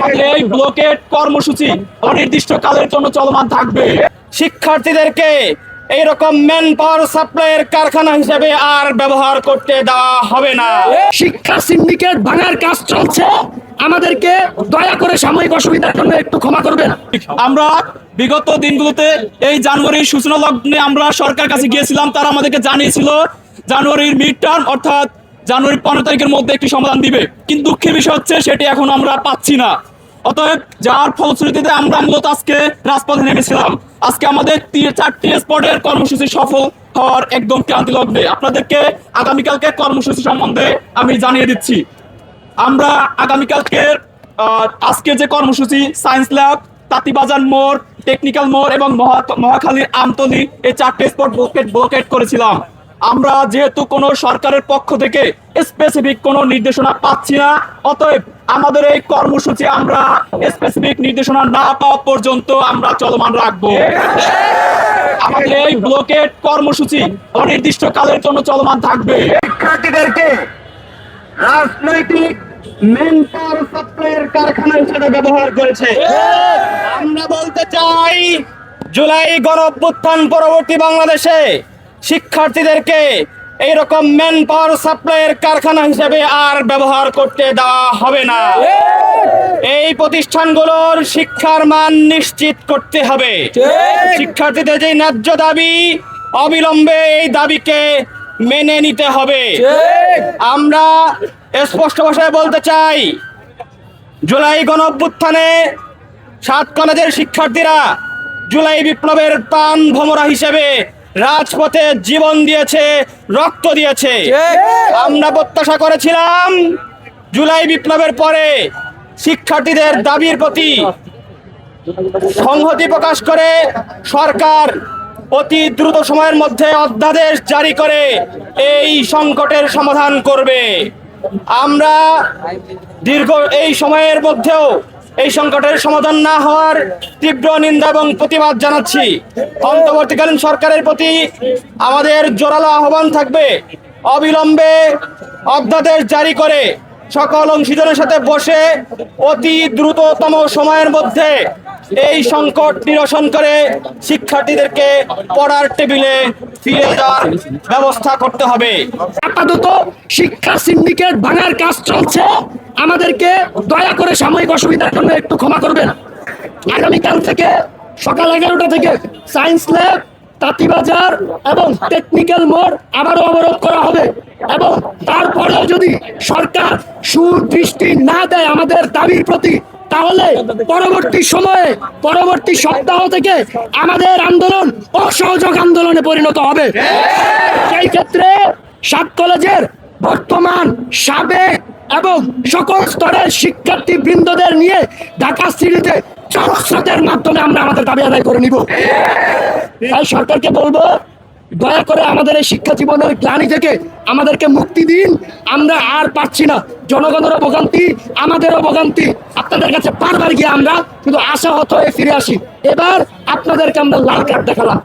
আমাদের এই ব্লকেট কর্মসূচি অনির্দিষ্টকালের জন্য চলমান থাকবে। শিক্ষার্থীদেরকে এইরকম ম্যান পাওয়ার সাপ্লাইয়ের কারখানা হিসেবে আর ব্যবহার করতে দেওয়া হবে না। শিক্ষা সিন্ডিকেট ভাঙার কাজ চলছে, আমাদেরকে দয়া করে সাময়িক অসুবিধার জন্য একটু ক্ষমা করবেন। আমরা বিগত দিনগুলোতে এই জানুয়ারির সূচনা লগ্নে আমরা সরকার কাছে গিয়েছিলাম, তারা আমাদেরকে জানিয়েছিল জানুয়ারির মিড টার্ম অর্থাৎ জানুয়ারির 15 তারিখের মধ্যে একটি সমাধান দিবে, কিন্তু দুঃখের বিষয় হচ্ছে সেটি এখন আমরা পাচ্ছি না। অতএব যার ফলশ্রুতিতে আমরা মূলত আজকে রাজপথে নেমেছিলাম। আজকে আমাদের 4টি স্পটের কর্মসূচি সফল হওয়ার একদম ক্রান্তি লগ্নে। আপনাদেরকে আগামীকালকে কর্মসূচি সম্বন্ধে আমি জানিয়ে দিচ্ছি। আমরা আগামীকালকে আজকে যে কর্মসূচি সায়েন্স ল্যাব, তাঁতিবাজার মোড়, টেকনিক্যাল মোড় এবং মহাখালীর আমতলী এই 4টে স্পট ব্লকেট করেছিলাম। আমরা যেহেতু কোনো সরকারের পক্ষ থেকে স্পেসিফিক কোনো নির্দেশনা পাচ্ছি না, অতএব আমাদের এই কর্মসূচি আমরা স্পেসিফিক নির্দেশনা না পাওয়া পর্যন্ত আমরা চলমান রাখবো। আমাদের এই ব্লকেট কর্মসূচি অনির্দিষ্টকালের জন্য চলমান থাকবে। শিক্ষার্থীদেরকে রাজনৈতিক ম্যান পাওয়ার সাপ্লাইয়ের কারখানা হিসেবে ব্যবহার করেছে। আমরা বলতে চাই, জুলাই গণঅভ্যুত্থান পরবর্তী বাংলাদেশে শিক্ষার্থীদেরকে এইরকম ম্যান পাওয়ার সাপ্লাইয়ের কারখানা হিসেবে আর ব্যবহার করতে দেওয়া হবে না। এই প্রতিষ্ঠানগুলোর শিক্ষার মান নিশ্চিত করতে হবে। শিক্ষার্থীদের যে ন্যায্য দাবি, অবিলম্বে এই দাবিকে মেনে নিতে হবে। আমরা স্পষ্ট ভাষায় বলতে চাই, জুলাই গণঅভ্যুত্থানে 7 কলেজের শিক্ষার্থীরা জুলাই বিপ্লবের প্রাণ ভোমরা হিসেবে রাজপথে জীবন দিয়েছে, রক্ত দিয়েছে। আমরা প্রত্যাশা করেছিলাম জুলাই বিপ্লবের পরে শিক্ষার্থীদের দাবির প্রতি সংহতি প্রকাশ করে সরকার অতি দ্রুত সময়ের মধ্যে অধ্যাদেশ জারি করে এই সংকটের সমাধান করবে। আমরা দীর্ঘ এই সময়ের মধ্যেও এই সংকটের সমাধান না হওয়ার তীব্র নিন্দা এবং প্রতিবাদ জানাচ্ছি। অন্তর্বর্তীকালীন সরকারের প্রতি আমাদের জোরালো আহ্বান থাকবে, অবিলম্বে অধ্যাদেশ জারি করে সকল অংশীদারের সাথে বসে অতি দ্রুততম সময়ের মধ্যে এই সংকট নিরসন করে শিক্ষার্থীদেরকে পড়ার টেবিলে ফিরে যাওয়ার ব্যবস্থা করতে হবে। আপাতত শিক্ষা সিন্ডিকেট ভাঙার কাজ চলছে, আমাদেরকে দয়া করে সাময়িক অসুবিধার জন্য একটু ক্ষমা করবেন। আগামীকাল থেকে সকাল 11টা থেকে সায়েন্স ল্যাব, তাঁতিবাজার এবং টেকনিক্যাল মোড় আবারও অবরোধ করা হবে এবং তারপরেও যদি সরকার সুদৃষ্টি না দেয় আমাদের দাবির প্রতি, তাহলে পরবর্তী সময়ে পরবর্তী সপ্তাহ থেকে আমাদের আন্দোলন অসহযোগ আন্দোলনে পরিণত হবে। সেই ক্ষেত্রে 7 কলেজের বর্তমান, সাবেক এবং সকল স্তরের শিক্ষার্থী বৃন্দদের নিয়ে ঢাকা সিটিতে জনস্রোতের মাধ্যমে আমরা আমাদের দাবি আদায় করে নিব। তাই সরকারকে বলবো, দয়া করে আমাদের এই শিক্ষা জীবনের গ্লানি থেকে আমাদেরকে মুক্তি দিন। আমরা আর পারছি না, জনগণেরও ভোগান্তি, আমাদেরও ভোগান্তি। আপনাদের কাছে বারবার গিয়ে আমরা শুধু আশাহত হয়ে ফিরে আসি। এবার আপনাদেরকে আমরা লাল কার্ড দেখালাম।